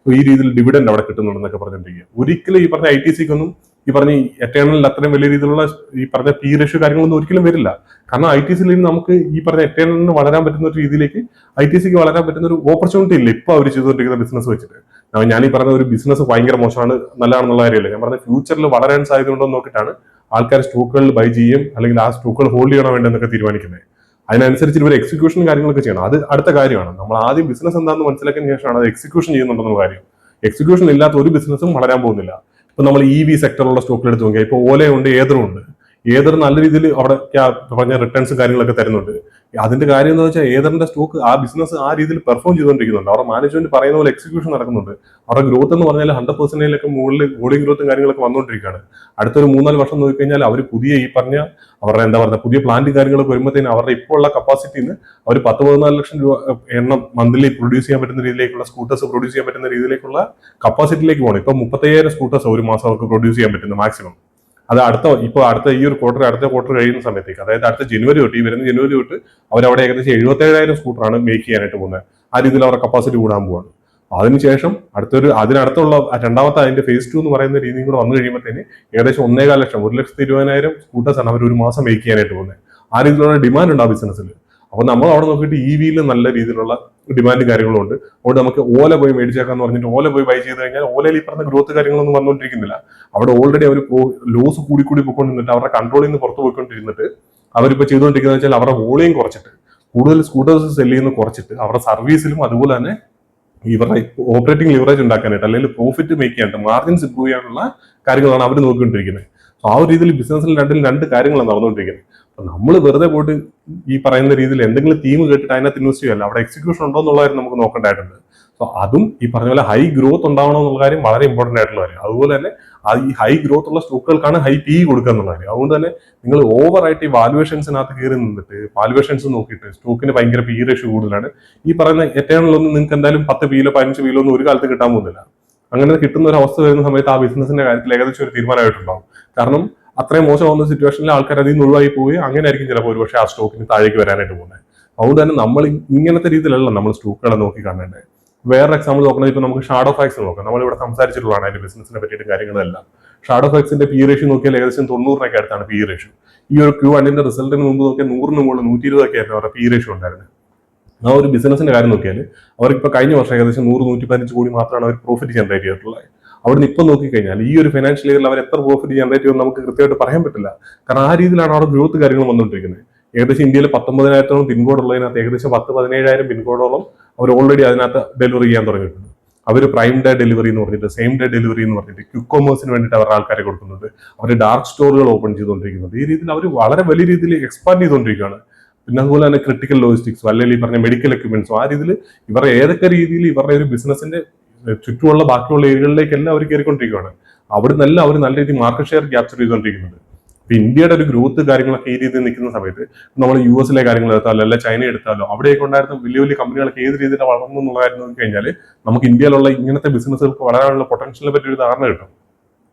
ഈ രീതിയിൽ ഡിവിഡൻഡ് അവിടെ കിട്ടുന്നുണ്ടെന്നൊക്കെ പറഞ്ഞുകൊണ്ടിരിക്കുക. ഒരിക്കലും ഈ പറഞ്ഞ ITCക്കൊന്നും ഈ പറഞ്ഞ എറ്റേണലിൽ അത്രയും വലിയ രീതിയിലുള്ള ഈ പറഞ്ഞ PE റേഷ്യോ കാര്യങ്ങളൊന്നും ഒരിക്കലും വരില്ല. കാരണം ITCയിൽ നമുക്ക് ഈ പറഞ്ഞ എറ്റേണലിന് വളരാൻ പറ്റുന്ന ഒരു രീതിയിലേക്ക് ITCക്ക് വളരാൻ പറ്റുന്ന ഒരു ഓപ്പർച്യൂണിറ്റി ഇല്ല ഇപ്പൊ അവർ ചെയ്തുകൊണ്ടിരിക്കുന്ന ബിസിനസ് വെച്ചിട്ട്. ഞാൻ ഈ പറഞ്ഞ ഒരു ബിസിനസ് ഭയങ്കര മോശമാണ് നല്ലതാണെന്നുള്ള കാര്യമല്ല ഞാൻ പറഞ്ഞ. ഫ്യൂച്ചറിൽ വളരാൻ സാധ്യതയുണ്ടോ എന്ന് നോക്കിയിട്ടാണ് ആൾക്കാർ സ്റ്റോക്കുകളിൽ ബൈ ചെയ്യും അല്ലെങ്കിൽ ആ സ്റ്റോക്കുകൾ ഹോൾഡ് ചെയ്യണോ വേണ്ടെന്നൊക്കെ തീരുമാനിക്കുന്നത്. അതിനനുസരിച്ച് ഇവർ എക്സിക്യൂഷൻ കാര്യങ്ങളൊക്കെ ചെയ്യണം. അത് അടുത്ത കാര്യമാണ്. നമ്മൾ ആദ്യം ബിസിനസ് എന്താണെന്ന് മനസ്സിലാക്കിയതിനു ശേഷമാണ് അത് എക്സിക്യൂഷൻ ചെയ്യുന്നുണ്ടെന്നുള്ള കാര്യം. എക്സിക്യൂഷൻ ഇല്ലാത്ത ഒരു ബിസിനസ്സും വളരാൻ പോകുന്നില്ല. ഇപ്പൊ നമ്മൾ EV സെക്ടറുള്ള സ്റ്റോക്കിൽ എടുത്ത് നോക്കിയാൽ ഇപ്പൊ ഓലയുണ്ട്, ഏതറും ഉണ്ട്. ഏതർ നല്ല രീതിയിൽ അവിടെ പറഞ്ഞ റിട്ടേൺസ് കാര്യങ്ങളൊക്കെ തരുന്നുണ്ട്. അതിന്റെ കാര്യം എന്ന് വെച്ചാൽ ഏതറിന്റെ സ്റ്റോക്ക് ആ ബിസിനസ് ആ രീതിയിൽ പെർഫോം ചെയ്തുകൊണ്ടിരിക്കുന്നുണ്ട്. അവരുടെ മാനേജ്മെന്റ് പറയുന്ന പോലെ എക്സിക്യൂഷൻ നടക്കുന്നുണ്ട്. അവരുടെ ഗ്രോത്ത് എന്ന് പറഞ്ഞാൽ 100%-ലേക്ക് മുകളിൽ വോളിയം ഗ്രോത്തും കാര്യങ്ങളൊക്കെ വന്നുകൊണ്ടിരിക്കുകയാണ്. അടുത്തൊരു 3-4 വർഷം നോക്കിക്കഴിഞ്ഞാൽ അവർ പുതിയ ഈ പറഞ്ഞ അവരുടെ എന്താ പറയുക പുതിയ പ്ലാന്റ് കാര്യങ്ങളൊക്കെ വരുമ്പോഴത്തേനും അവരുടെ ഇപ്പോൾ ഉള്ള കപ്പാസിറ്റിന്ന് അവർ 10-14 ലക്ഷം രൂപ എണ്ണം മന്ത്ലി പ്രൊഡ്യൂസ് ചെയ്യാൻ പറ്റുന്ന രീതിയിലേക്കുള്ള സ്കൂട്ടേഴ്സ് പ്രൊഡ്യൂസ് ചെയ്യാൻ പറ്റുന്ന രീതിയിലേക്കുള്ള കപ്പാസിറ്റിയിലേക്ക് പോകണം. ഇപ്പൊ 35,000 സ്കൂട്ടേഴ്സ് ഒരു മാസം അവർക്ക് പ്രൊഡ്യൂസ് ചെയ്യാൻ പറ്റുന്ന മാക്സിമം. അത് അടുത്ത ഈ ഒരു അടുത്ത ക്വാർട്ടർ കഴിയുന്ന സമയത്തേക്ക്, അതായത് അടുത്ത ജനുവരി തൊട്ട്, ഈ വരുന്ന ജനുവരി തൊട്ട് അവരവിടെ ഏകദേശം 77,000 സ്കൂട്ടറാണ് മേക്ക് ചെയ്യാനായിട്ട് പോകുന്നത്. ആ രീതിയിൽ അവരുടെ കപ്പാസിറ്റി കൂടാൻ പോവാണ്. അതിനുശേഷം അതിനടുത്തുള്ള രണ്ടാമത്തെ അതിന്റെ phase 2 എന്ന് പറയുന്ന രീതിയും കൂടെ വന്നു കഴിയുമ്പോഴത്തേന് ഏകദേശം 1.25 ലക്ഷം 1,20,000 സ്കൂട്ടേഴ്സാണ് അവർ ഒരു മാസം മേക്ക് ചെയ്യാനായിട്ട് പോകുന്നത്. ആ രീതിയിലുള്ള ഡിമാൻഡ് ഉണ്ട് ആ ബിസിനസ്സിൽ. അപ്പൊ നമ്മൾ അവിടെ നോക്കിയിട്ട് EVയിൽ നല്ല രീതിയിലുള്ള ഡിമാൻഡും കാര്യങ്ങളും ഉണ്ട്. അതുകൊണ്ട് നമുക്ക് ഓല പോയി മേടിച്ചേക്കാന്ന് പറഞ്ഞിട്ട് ഓല പോയി ബൈ ചെയ്ത് കഴിഞ്ഞാൽ ഓലയിൽ ഈ പറഞ്ഞ ഗ്രോത്ത് കാര്യങ്ങളൊന്നും വന്നുകൊണ്ടിരിക്കുന്നില്ല. അവിടെ ഓൾറെഡി അവർ ലോസ് കൂടി പോയിക്കൊണ്ടിരുന്നിട്ട് അവരുടെ കൺട്രോളിൽ നിന്ന് പുറത്ത് പോയിക്കൊണ്ടിരുന്നിട്ട് അവരിപ്പോൾ ചെയ്തുകൊണ്ടിരിക്കുന്നത് വെച്ചാൽ അവരുടെ വോളിയം കുറച്ചിട്ട് കൂടുതൽ സ്കൂട്ടേഴ്സ് സെല് ചെയ്യുന്ന കുറച്ചിട്ട് അവരുടെ സർവീസിലും അതുപോലെ തന്നെ ഇവരുടെ ഓപ്പറേറ്റിംഗ് ലിവറേജ് ഉണ്ടാക്കാനായിട്ട് അല്ലെങ്കിൽ പ്രോഫിറ്റ് മേക്ക് ചെയ്യാനായിട്ട് മാർജിൻസ് ഇംപ്രൂവ് ചെയ്യാനുള്ള കാര്യങ്ങളാണ് അവർ നോക്കിക്കൊണ്ടിരിക്കുന്നത്. സോ ആ ഒരു രീതിയിൽ ബിസിനസ്സിൽ രണ്ട് കാര്യങ്ങളാണ് നടന്നുകൊണ്ടിരിക്കുന്നത്. അപ്പൊ നമ്മൾ വെറുതെ പോയിട്ട് ഈ പറയുന്ന രീതിയിൽ എന്തെങ്കിലും തീം കേട്ടിട്ട് അതിനകത്ത് ഇൻവെസ്റ്റ് ചെയ്യല്ല, അവിടെ എക്സിക്യൂഷൻ ഉണ്ടോ എന്നുള്ള കാര്യം നമുക്ക് നോക്കേണ്ടതായിട്ടുണ്ട്. സോ അതും ഈ പറഞ്ഞ പോലെ ഹൈ ഗ്രോത്ത് ഉണ്ടാവണം എന്നുള്ള കാര്യം വളരെ ഇമ്പോർട്ടന്റ് ആയിട്ടുള്ള കാര്യം. അതുപോലെ തന്നെ ഈ ഹൈ ഗ്രോത്ത് ഉള്ള സ്റ്റോക്കുകൾക്കാണ് ഹൈ PE കൊടുക്കുക എന്നുള്ള കാര്യം. അതുകൊണ്ട് തന്നെ നിങ്ങൾ ഓവറായിട്ട് ഈ വാലുവേഷൻസിനകത്ത് കയറി നിന്നിട്ട് വാലുവേഷൻസ് നോക്കിയിട്ട് സ്റ്റോക്കിന് ഭയങ്കര PE റേഷ്യോ കൂടുതലാണ് ഈ പറയുന്ന എറ്റേണലൊന്നും നിങ്ങൾക്ക് എന്തായാലും 10 PE 15 PE ഒന്നും ഒരു കാലത്ത് കിട്ടാൻ പോകുന്നില്ല. അങ്ങനെ കിട്ടുന്ന ഒരു അവസ്ഥ വരുന്ന സമയത്ത് ആ ബിസിനസിന്റെ കാര്യത്തിൽ ഏകദേശം ഒരു തീരുമാനമായിട്ടുണ്ടാവും. കാരണം അത്രയും മോശമാവുന്ന സിറ്റുവേഷനിൽ ആൾക്കാർ അതിൽ നിന്ന് ഒഴിവായി പോവുകയും അങ്ങനെ ആയിരിക്കും ചിലപ്പോൾ ഒരുപക്ഷെ ആ സ്റ്റോക്കിന് താഴേക്ക് വരാനായിട്ട് പോകുന്നത്. അതുകൊണ്ട് തന്നെ നമ്മൾ ഇങ്ങനത്തെ രീതിയിലല്ല നമ്മൾ സ്റ്റോക്കുകളെ നോക്കി കാണേണ്ടത്. വേറെ എക്സാമ്പിൾ നോക്കണമെങ്കിൽ ഇപ്പൊ നമുക്ക് ഷാഡോ ഫാക്സ് നോക്കാം. നമ്മളിവിടെ സംസാരിച്ചിട്ടുള്ളതാണ് അതിന്റെ ബിസിനസിനെ പറ്റിയിട്ട് കാര്യങ്ങളെല്ലാം. ഷാഡോ ഫാക്സിന്റെ പി റേഷ്യോ നോക്കിയാൽ ഏകദേശം 90 അടുത്താണ് പി റേഷ്യോ. ഈ ഒരു Q1 റിസൾട്ടിന് മുമ്പ് നോക്കിയാൽ 100 മുകളിൽ 120 ആയിരുന്നു അവരുടെ പി റേഷ്യോ ഉണ്ടായിരുന്നത്. ആ ഒരു ബിസിനസിന്റെ കാര്യം നോക്കിയാൽ അവർക്ക് കഴിഞ്ഞ വർഷം ഏകദേശം 100-115 കോടി മാത്രമാണ് അവർ പ്രോഫിറ്റ് ജനറേറ്റ് ചെയ്തിട്ടുള്ളത്. അവിടുന്ന് ഇപ്പം നോക്കിക്കഴിഞ്ഞാൽ ഈ ഒരു ഫൈനാൻഷ്യൽ ഇയറിൽ അവർ എത്ര പ്രോഫിറ്റ് ജനറേറ്റ് ചെയ്യുമെന്ന് നമുക്ക് കൃത്യമായിട്ട് പറയാൻ പറ്റില്ല. കാരണം ആ രീതിയിലാണ് അവിടെ ഗ്രോത്ത് കാര്യങ്ങൾ വന്നുകൊണ്ടിരിക്കുന്നത്. ഏകദേശം ഇന്ത്യയിൽ 19,000 പിൻകോഡ് ഉള്ളതിനകത്ത് ഏകദേശം 10-17,000 പിൻകോഡോളം അവർ ഓൾറെഡി അതിനകത്ത് ഡെലിവറി ചെയ്യാൻ തുടങ്ങിയിട്ടുണ്ട്. അവർ പ്രൈം ഡേ ഡെലിവറി എന്ന് പറഞ്ഞിട്ട്, സെയിം ഡേ ഡെലിവറി എന്ന് പറഞ്ഞിട്ട് ക്വിക്ക് കൊമേഴ്സിന് വേണ്ടിയിട്ട് അവരുടെ ആൾക്കാരെ കൊടുക്കുന്നുണ്ട്. അവർ ഡാർക്ക് സ്റ്റോറുകൾ ഓപ്പൺ ചെയ്തുകൊണ്ടിരിക്കുന്നുണ്ട്. ഈ രീതിയിൽ അവർ വളരെ വലിയ രീതിയിൽ എക്സ്പാൻഡ് ചെയ്തുകൊണ്ടിരിക്കുകയാണ്. പിന്നെ അതുപോലെ തന്നെ ക്രിട്ടിക്കൽ ലോജിസ്റ്റിക്സും അല്ലെങ്കിൽ ഈ പറഞ്ഞ മെഡിക്കൽ എക്യുപ്മെന്റ്സും ആ രീതിയിൽ ഇവരുടെ ഏതൊക്കെ രീതിയിൽ ഇവരുടെ ഒരു ബിസിനസിന്റെ ചുറ്റുമുള്ള ബാക്കിയുള്ള ഏരിയകളിലേക്കെല്ലാം അവർ കയറിക്കൊണ്ടിരിക്കുകയാണ്. അവിടെ നിന്നെല്ലാം അവർ നല്ല രീതിയിൽ മാർക്കറ്റ് ഷെയർ ക്യാപ്ചർ ചെയ്തുകൊണ്ടിരിക്കുന്നുണ്ട്. ഇപ്പൊ ഇന്ത്യയുടെ ഒരു ഗ്രോത്ത് കാര്യങ്ങളൊക്കെ ഈ രീതിയിൽ നിൽക്കുന്ന സമയത്ത് നമ്മൾ US കാര്യങ്ങൾ എടുത്താലോ അല്ല ചൈന എടുത്താലോ അവിടെയൊക്കെ ഉണ്ടായിരുന്ന വലിയ വലിയ കമ്പനികളൊക്കെ ഏത് രീതിയിൽ വളർന്നു എന്നുള്ള കാര്യം നോക്കി കഴിഞ്ഞാൽ നമുക്ക് ഇന്ത്യയിലുള്ള ഇങ്ങനത്തെ ബിസിനസ്സുകൾക്ക് വളരാനുള്ള പൊട്ടൻഷ്യലിനെ പറ്റി ഒരു ധാരണ കിട്ടും.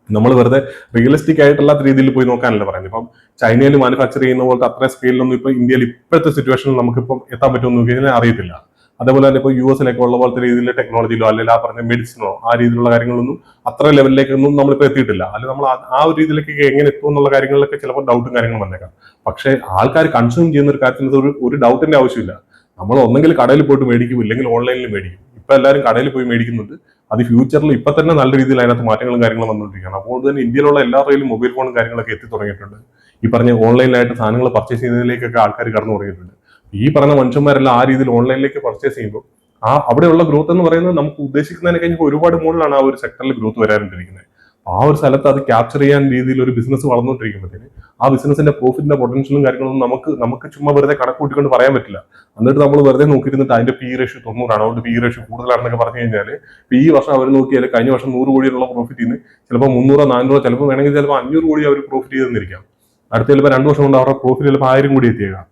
നമ്മൾ വെറുതെ റിയലിസ്റ്റിക് ആയിട്ടുള്ള രീതിയിൽ പോയി നോക്കാനല്ല പറയുന്നത്. ഇപ്പം ചൈനയിൽ മാനുഫാക്ചർ ചെയ്യുന്ന പോലത്തെ അത്ര സ്കെയിലൊന്നും ഇപ്പൊ ഇന്ത്യയിൽ ഇപ്പോഴത്തെ സിറ്റുവേഷനിൽ നമുക്കിപ്പം എത്താൻ പറ്റുമെന്ന് നോക്കി കഴിഞ്ഞാൽ അറിയത്തില്ല. അതേപോലെ തന്നെ ഇപ്പോൾ US ഉള്ള പോലത്തെ രീതിയിൽ ടെക്നോളജിയിലോ അല്ലെങ്കിൽ ആ പറഞ്ഞ മെഡിസിനോ ആ രീതിയിലുള്ള കാര്യങ്ങളൊന്നും അത്ര ലെവലിലേക്കൊന്നും നമ്മളിപ്പോൾ എത്തിയിട്ടില്ല. അല്ലെങ്കിൽ നമ്മൾ ആ ഒരു രീതിയിലേക്ക് എങ്ങനെ എത്തും എന്നുള്ള കാര്യങ്ങളിലൊക്കെ ചിലപ്പോൾ ഡൗട്ടും കാര്യങ്ങളും വന്നേക്കാം. പക്ഷേ ആൾക്കാർ കൺസ്യൂം ചെയ്യുന്ന ഒരു കാര്യത്തിൽ ഒരു ഡൗട്ടിന്റെ ആവശ്യമില്ല. നമ്മൾ ഒന്നെങ്കിൽ കടയിൽ പോയിട്ട് മേടിക്കും, ഇല്ലെങ്കിൽ ഓൺലൈനിൽ മേടിക്കും. ഇപ്പൊ എല്ലാവരും കടയിൽ പോയി മേടിക്കുന്നുണ്ട്. അത് ഫ്യൂച്ചറിൽ ഇപ്പൊ തന്നെ നല്ല രീതിയിൽ അതിനകത്ത് മാറ്റങ്ങളും കാര്യങ്ങളും വന്നുകൊണ്ടിരിക്കുകയാണ്. അപ്പോൾ തന്നെ ഇന്ത്യയിലുള്ള എല്ലാവരുടെയും മൊബൈൽ ഫോണും കാര്യങ്ങളൊക്കെ എത്തി തുടങ്ങിയിട്ടുണ്ട്. ഈ പറഞ്ഞ ഓൺലൈനിലായിട്ട് സാധനങ്ങൾ പർച്ചേസ് ചെയ്യുന്നതിലേക്കൊക്കെ ആൾക്കാർ കടന്നു തുടങ്ങിയിട്ടുണ്ട്. ഈ പറഞ്ഞ മനുഷ്യന്മാരെല്ലാം ആ രീതിയിൽ ഓൺലൈനിലേക്ക് പർച്ചേസ് ചെയ്യുമ്പോൾ അവിടെയുള്ള ഗ്രോത്ത് എന്ന് പറയുന്നത് നമുക്ക് ഉദ്ദേശിക്കുന്നതിനെ കഴിഞ്ഞപ്പോൾ ഒരുപാട് മുകളിലാണ് ആ ഒരു സെക്ടറിൽ ഗ്രോത്ത് വരാനിരിക്കുന്നത്. ആ ഒരു സ്ഥലത്ത് അത് ക്യാപ്ചർ ചെയ്യാൻ രീതിയിൽ ഒരു ബിസിനസ് വളർന്നുകൊണ്ടിരിക്കുമ്പോഴത്തേന് ആ ബിസിനസിന്റെ പ്രോഫിറ്റിന്റെ പൊട്ടൻഷ്യലും കാര്യങ്ങളൊന്നും നമുക്ക് ചുമ്മാ വെറുതെ കണക്ക് കൂട്ടിക്കൊണ്ട് പറയാൻ പറ്റില്ല. എന്നിട്ട് നമ്മൾ വെറുതെ നോക്കിയിരുന്നിട്ട് അതിന്റെ പി റേഷ്യോ 90 അതുകൊണ്ട് പി റേഷ്യോ കൂടുതലാണെന്നൊക്കെ പറഞ്ഞു കഴിഞ്ഞാൽ ഈ വർഷം അവർ നോക്കിയാൽ കഴിഞ്ഞ വർഷം 100 കോടിയുള്ള പ്രോഫിറ്റിന് ചിലപ്പോൾ 300-400 ചിലപ്പോൾ വേണമെങ്കിൽ ചിലപ്പോൾ 500 കോടി അവർ പ്രോഫിറ്റ് ചെയ്തെന്നിരിക്കാം. അടുത്ത ചിലപ്പോൾ 2 വർഷം കൊണ്ട് അവരുടെ പ്രോഫിറ്റ് ചിലപ്പോൾ 1000 കോടി എത്തിയേക്കാം.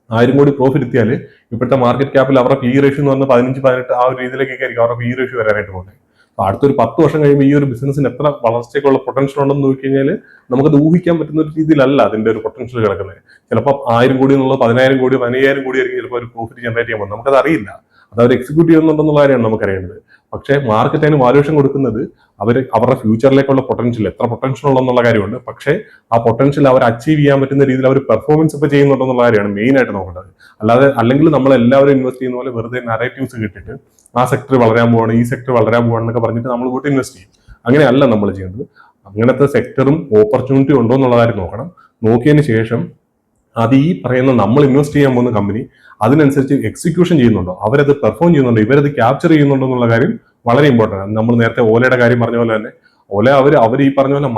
1000 കോടി പ്രോഫിറ്റ് എത്തിയാൽ ഇപ്പോഴത്തെ മാർക്കറ്റ് ക്യാപ്പിൽ അവരുടെ പി റേഷ്യോ എന്ന് പറഞ്ഞാൽ 15-18 ആ ഒരു രീതിയിലേക്കൊക്കെ ആയിരിക്കും അവരുടെ പി റേഷ്യോ വരാനായിട്ട് പോകുന്നത്. അടുത്തൊരു 10 വർഷം കഴിയുമ്പോൾ ഈ ഒരു ബിസിനസിന് എത്ര വളർച്ചയ്ക്കുള്ള പൊട്ടൻഷ്യൽ ഉണ്ടെന്ന് നോക്കി കഴിഞ്ഞാൽ നമുക്കത് ഊഹിക്കാൻ പറ്റുന്ന ഒരു രീതിയിലല്ല അതിന്റെ ഒരു പൊട്ടൻഷ്യൽ കിടക്കുന്നത്. ചിലപ്പോൾ 1000 കോടി എന്നുള്ളത് 10,000 കോടി 15,000 കോടി ആയിരിക്കും ചിലപ്പോൾ ഒരു പ്രോഫിറ്റ് ജനറേറ്റ് ചെയ്യാൻ പോകുന്നത്. നമുക്കത് അറിയില്ല. അത് അവർ എക്സിക്യൂട്ട് ചെയ്യുന്നുണ്ടെന്നുള്ള കാര്യമാണ് നമുക്കറിയേണ്ടത്. പക്ഷേ മാർക്കറ്റ് അതിന് വാല്യൂഷൻ കൊടുക്കുന്നത് അവരുടെ ഫ്യൂച്ചറിലേക്കുള്ള പൊട്ടൻഷ്യൽ എത്ര പൊട്ടൻഷ്യൽ ഉള്ളതെന്നുള്ള കാര്യമുണ്ട്. പക്ഷേ ആ പൊട്ടൻഷ്യൽ അവർ അച്ചീവ് ചെയ്യാൻ പറ്റുന്ന രീതിയിൽ അവർ പെർഫോമൻസ് ഇപ്പോൾ ചെയ്യുന്നുണ്ടെന്നുള്ള കാര്യമാണ് മെയിൻ ആയിട്ട് നോക്കേണ്ടത്. അല്ലെങ്കിൽ നമ്മൾ എല്ലാവരും ഇൻവെസ്റ്റ് ചെയ്യുന്ന പോലെ വെറുതെ നറേറ്റീവ്സ് കിട്ടിയിട്ട് ആ സെക്ടർ വളരാൻ പോവാണ്, ഈ സെക്ടർ വളരാൻ പോവാണെന്നൊക്കെ പറഞ്ഞിട്ട് നമ്മൾ പോയിട്ട് ഇൻവെസ്റ്റ് ചെയ്യും. അങ്ങനെയല്ല നമ്മൾ ചെയ്യേണ്ടത്. അങ്ങനത്തെ സെക്ടറും ഓപ്പർച്യൂണിറ്റി ഉണ്ടോ എന്നുള്ള കാര്യം നോക്കണം. നോക്കിയതിന് ശേഷം അത് ഈ പറയുന്ന നമ്മൾ ഇൻവെസ്റ്റ് ചെയ്യാൻ പോകുന്ന കമ്പനി അതിനനുസരിച്ച് എക്സിക്യൂഷൻ ചെയ്യുന്നുണ്ടോ, അവരത് പെർഫോം ചെയ്യുന്നുണ്ടോ, ഇവരത് ക്യാപ്ചർ ചെയ്യുന്നുണ്ടോ എന്നുള്ള കാര്യം വളരെ ഇമ്പോർട്ടൻ്റ് ആണ്. നമ്മൾ നേരത്തെ ഓലയുടെ കാര്യം പറഞ്ഞ പോലെ തന്നെ ഓല അവർ ഈ പറഞ്ഞ പോലെ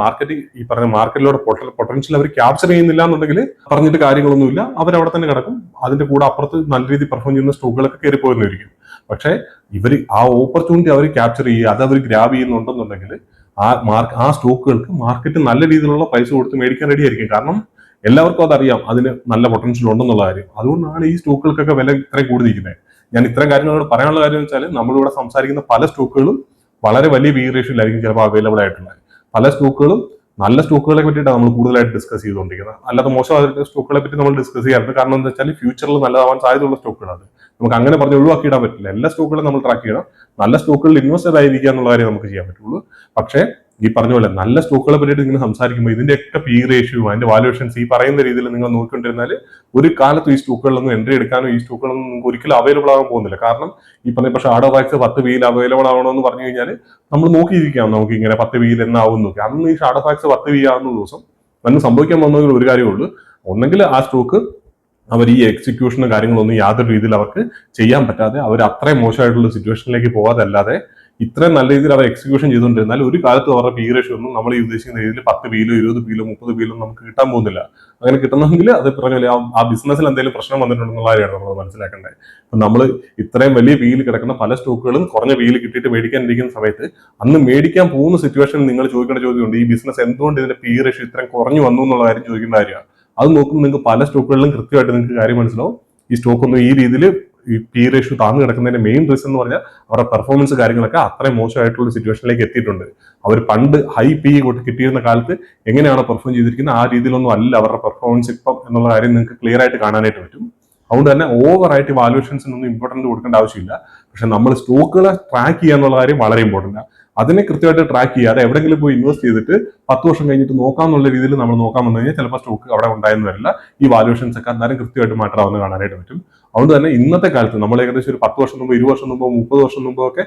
മാർക്കറ്റിലൂടെ പൊട്ടൻഷ്യൽ അവർ ക്യാപ്ചർ ചെയ്യുന്നില്ല എന്നുണ്ടെങ്കിൽ പറഞ്ഞിട്ട് കാര്യങ്ങളൊന്നുമില്ല, അവരവിടെ തന്നെ കിടക്കും. അതിന്റെ കൂടെ അപ്പുറത്ത് നല്ല രീതിയിൽ പെർഫോം ചെയ്യുന്ന സ്റ്റോക്കുകളൊക്കെ കയറി പോയെന്നിരിക്കും. പക്ഷേ ഇവർ ആ ഓപ്പർച്യൂണിറ്റി അവർ ക്യാപ്ചർ ചെയ്യുക, അത് അവർ ഗ്രാബ് ചെയ്യുന്നുണ്ടെന്നുണ്ടെങ്കിൽ ആ സ്റ്റോക്കുകൾക്ക് മാർക്കറ്റ് നല്ല രീതിയിലുള്ള പൈസ കൊടുത്ത് മേടിക്കാൻ റെഡി ആയിരിക്കും. കാരണം എല്ലാവർക്കും അതറിയാം അതിന് നല്ല പൊട്ടൻഷ്യൽ ഉണ്ടെന്നുള്ള കാര്യം. അതുകൊണ്ടാണ് ഈ സ്റ്റോക്കുകൾക്കൊക്കെ വില ഇത്രയും കൂടുതലിരിക്കുന്നത്. ഞാൻ ഇത്തരം കാര്യങ്ങളോട് പറയാനുള്ള കാര്യം വെച്ചാൽ നമ്മളിവിടെ സംസാരിക്കുന്ന പല സ്റ്റോക്കുകളും വളരെ വലിയ പി റേഷ്യോയിലായിരിക്കും ചിലപ്പോൾ അവൈലബിൾ ആയിട്ടുള്ളത്. പല സ്റ്റോക്കുകളും നല്ല സ്റ്റോക്കുകളെ പറ്റിയിട്ടാണ് നമ്മൾ കൂടുതലായിട്ട് ഡിസ്കസ് ചെയ്തുകൊണ്ടിരിക്കുന്നത്. അല്ലാതെ മോശമായിട്ടുള്ള സ്റ്റോക്കുകളെ പറ്റി നമ്മൾ ഡിസ്കസ് ചെയ്യാറുണ്ട്. കാരണം എന്താ വെച്ചാൽ ഫ്യൂച്ചറിൽ നല്ലതാവാൻ സാധ്യതയുള്ള സ്റ്റോക്കുകളാണ്. നമുക്ക് അങ്ങനെ പറഞ്ഞ് ഒഴിവാക്കിയിടാൻ പറ്റില്ല. എല്ലാ സ്റ്റോക്കുകളും നമ്മൾ ട്രാക്ക് ചെയ്യണം. നല്ല സ്റ്റോക്കുകളിൽ ഇൻവെസ്റ്റഡ് ആയിരിക്കുക എന്നുള്ള കാര്യം നമുക്ക് ചെയ്യാൻ പറ്റുള്ളൂ. പക്ഷേ ഈ പറഞ്ഞ പോലെ നല്ല സ്റ്റോക്കുകളെ പറ്റിയിട്ട് നിങ്ങൾ സംസാരിക്കുമ്പോൾ ഇതിന്റെയൊക്കെ പി റേഷ്യോ അതിന്റെ വാല്യൂഷൻസ് ഈ പറയുന്ന രീതിയിൽ നിങ്ങൾ നോക്കിക്കൊണ്ടിരുന്നാൽ ഒരു കാലത്തും ഈ സ്റ്റോക്കുകളിലൊന്നും എൻട്രി എടുക്കാനോ ഈ സ്റ്റോക്കുകളൊന്നും നിങ്ങൾക്ക് ഒരിക്കലും അവൈലബിൾ ആകാൻ പോകുന്നില്ല. കാരണം ഈ പറഞ്ഞ ഇപ്പോൾ ഷാഡോ ഫാക്സ് 10 വീൽ അവൈലബിൾ ആവണമെന്ന് പറഞ്ഞു കഴിഞ്ഞാൽ നമ്മൾ നോക്കിയിരിക്കാം. നമുക്ക് ഇങ്ങനെ 10 വീൽ എന്നാവും നോക്കി. അന്ന് ഈ ഷാഡോ ഫാക്സ് 10 വീൽ ആവുന്ന ദിവസം അന്ന് സംഭവിക്കാൻ പോകുന്നതിൽ ഒരു കാര്യമുള്ളൂ. ഒന്നെങ്കിൽ ആ സ്റ്റോക്ക് അവർ ഈ എക്സിക്യൂഷനും കാര്യങ്ങളൊന്നും യാതൊരു രീതിയിൽ അവർക്ക് ചെയ്യാൻ പറ്റാതെ അവർ അത്രയും മോശമായിട്ടുള്ള സിറ്റുവേഷനിലേക്ക് പോകാതെ അല്ലാതെ ഇത്രയും നല്ല രീതിയിൽ അവർ എക്സിക്യൂഷൻ ചെയ്തുകൊണ്ടിരുന്നാൽ ഒരു കാലത്ത് അവരുടെ പി റേഷ്യോ ഒന്നും നമ്മൾ ഈ ഉദ്ദേശിക്കുന്ന രീതിയിൽ 10 വീലോ 20 വീലോ 30 വീലോ നമുക്ക് കിട്ടാൻ പോകുന്നില്ല. അങ്ങനെ കിട്ടുന്നെങ്കിൽ അത് പറഞ്ഞ ആ ബിസിനസ്സിൽ എന്തെങ്കിലും പ്രശ്നം വന്നിട്ടുണ്ടെന്നുള്ള കാര്യമാണ് നമ്മൾ മനസ്സിലാക്കേണ്ടത്. ഇപ്പം നമ്മൾ ഇത്രയും വലിയ വീല് കിടക്കുന്ന പല സ്റ്റോക്കുകളും കുറഞ്ഞ വീല് കിട്ടിയിട്ട് മേടിക്കാനിരിക്കുന്ന സമയത്ത് അന്ന് മേടിക്കാൻ പോകുന്ന സിറ്റുവേഷനിൽ നിങ്ങൾ ചോദിക്കേണ്ട ചോദ്യമുണ്ട്, ഈ ബിസിനസ് എന്തുകൊണ്ട് ഇതിന്റെ പി റേഷ്യോ ഇത്രയും കുറഞ്ഞു വന്നു എന്നുള്ള കാര്യം ചോദിക്കേണ്ട കാര്യമാണ്. അത് നോക്കുമ്പോൾ നിങ്ങൾക്ക് പല സ്റ്റോക്കുകളിലും കൃത്യമായിട്ട് നിങ്ങൾക്ക് കാര്യം മനസ്സിലാവും ഈ സ്റ്റോക്ക് ഒന്നും ഈ രീതിയിൽ ഈ പി റേഷ്യോ താഴ്ന്നു കിടക്കുന്നതിന്റെ മെയിൻ റീസൺ എന്ന് പറഞ്ഞാൽ അവരുടെ പെർഫോമൻസ് കാര്യങ്ങളൊക്കെ അത്രയും മോശമായിട്ടുള്ള സിറ്റുവേഷനിലേക്ക് എത്തിയിട്ടുണ്ട്. അവർ പണ്ട് ഹൈ പി കിട്ടിയിരുന്ന കാലത്ത് എങ്ങനെയാണ് പെർഫോം ചെയ്തിരിക്കുന്നത് ആ രീതിയിലൊന്നും അല്ല അവരുടെ പെർഫോമൻസ് ഇപ്പം എന്നുള്ള കാര്യം നിങ്ങൾക്ക് ക്ലിയർ ആയിട്ട് കാണാനായിട്ട് പറ്റും. അതുകൊണ്ട് തന്നെ ഓവറായിട്ട് വാല്യുവേഷൻസിനൊന്നും ഇമ്പോർട്ടൻറ്റ് കൊടുക്കേണ്ട ആവശ്യമില്ല. പക്ഷെ നമ്മൾ സ്റ്റോക്കുകളെ ട്രാക്ക് ചെയ്യുക എന്നുള്ള കാര്യം വളരെ ഇമ്പോർട്ടൻ്റ് ആണ്. അതിനെ കൃത്യമായിട്ട് ട്രാക്ക് ചെയ്യാതെ എവിടെയെങ്കിലും പോയി ഇൻവെസ്റ്റ് ചെയ്തിട്ട് 10 വർഷം കഴിഞ്ഞിട്ട് നോക്കാന്നുള്ള രീതിയിൽ നമ്മൾ നോക്കാൻ വന്നു കഴിഞ്ഞാൽ ചിലപ്പോൾ സ്റ്റോക്ക് അവിടെ ഉണ്ടായെന്ന് വരില്ല. ഈ വാല്യുവേഷൻസ് ഒക്കെ അന്നേരം കൃത്യമായിട്ട് മാറ്ററാവുന്ന കാണാനായിട്ട് പറ്റും. അതുകൊണ്ട് തന്നെ ഇന്നത്തെ കാലത്ത് നമ്മൾ ഏകദേശം ഒരു 10 വർഷം മുമ്പ്, 20 വർഷം മുമ്പോ, 30 വർഷം മുമ്പോ ഒക്കെ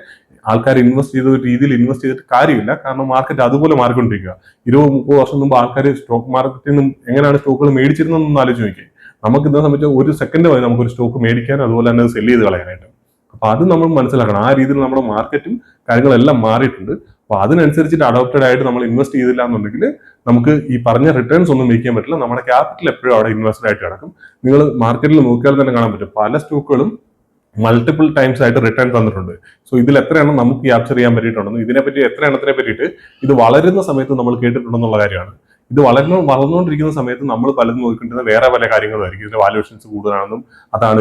ആൾക്കാർ ഇൻവെസ്റ്റ് ചെയ്ത ഒരു രീതിയിൽ ഇൻവെസ്റ്റ് ചെയ്തിട്ട് കാര്യമില്ല. കാരണം മാർക്കറ്റ് അതുപോലെ മാറിക്കൊണ്ടിരിക്കുക. 20-30 വർഷം മുമ്പ് ആൾക്കാർ സ്റ്റോക്ക് മാർക്കറ്റിൽ നിന്നും എങ്ങനെയാണ് സ്റ്റോക്കുകൾ മേടിച്ചിരുന്നതെന്ന് ആലോചിച്ച് നോക്കിയേ. നമുക്ക് ഇന്നത്തെ സംബന്ധിച്ച് ഒരു സെക്കൻഡ് മതി നമുക്കൊരു സ്റ്റോക്ക് മേടിക്കാനും അതുപോലെ തന്നെ സെല് ചെയ്ത് കളയാനായിട്ട്. അപ്പൊ അത് നമ്മൾ മനസ്സിലാക്കണം. ആ രീതിയിൽ നമ്മുടെ മാർക്കറ്റും കാര്യങ്ങളെല്ലാം മാറിയിട്ടുണ്ട്. അപ്പൊ അതിനനുസരിച്ചിട്ട് അഡോപ്റ്റഡ് ആയിട്ട് നമ്മൾ ഇൻവെസ്റ്റ് ചെയ്തില്ല എന്നുണ്ടെങ്കിൽ നമുക്ക് ഈ പറഞ്ഞ റിട്ടേൺസ് ഒന്നും മേക്ക് ചെയ്യാൻ പറ്റില്ല. നമ്മുടെ ക്യാപിറ്റൽ എപ്പോഴും അവിടെ ഇൻവെസ്റ്റഡ് ആയിട്ട് കിടക്കും. നിങ്ങൾ മാർക്കറ്റിൽ നോക്കിയാൽ തന്നെ കാണാൻ പറ്റും പല സ്റ്റോക്കുകളും മൾട്ടിപ്പിൾ ടൈംസ് ആയിട്ട് റിട്ടേൺ തന്നിട്ടുണ്ട്. സോ ഇതിൽ എത്ര എണ്ണം നമുക്ക് ക്യാപ്ചർ ചെയ്യാൻ പറ്റിയിട്ടുണ്ടെന്ന്, ഇതിനെപ്പറ്റി എത്ര എണ്ണത്തിനെ പറ്റിയിട്ട് ഇത് വളരുന്ന സമയത്ത് നമ്മൾ കേട്ടിട്ടുണ്ടെന്നുള്ള കാര്യമാണ്. ഇത് വളർന്നുകൊണ്ടിരിക്കുന്ന സമയത്ത് നമ്മൾ പലതും നോക്കിക്കൊണ്ടിരുന്ന വേറെ പല കാര്യങ്ങളുമായിരിക്കും. ഇതിന്റെ വാല്യുവേഷൻസ് കൂടുതലാണെന്നും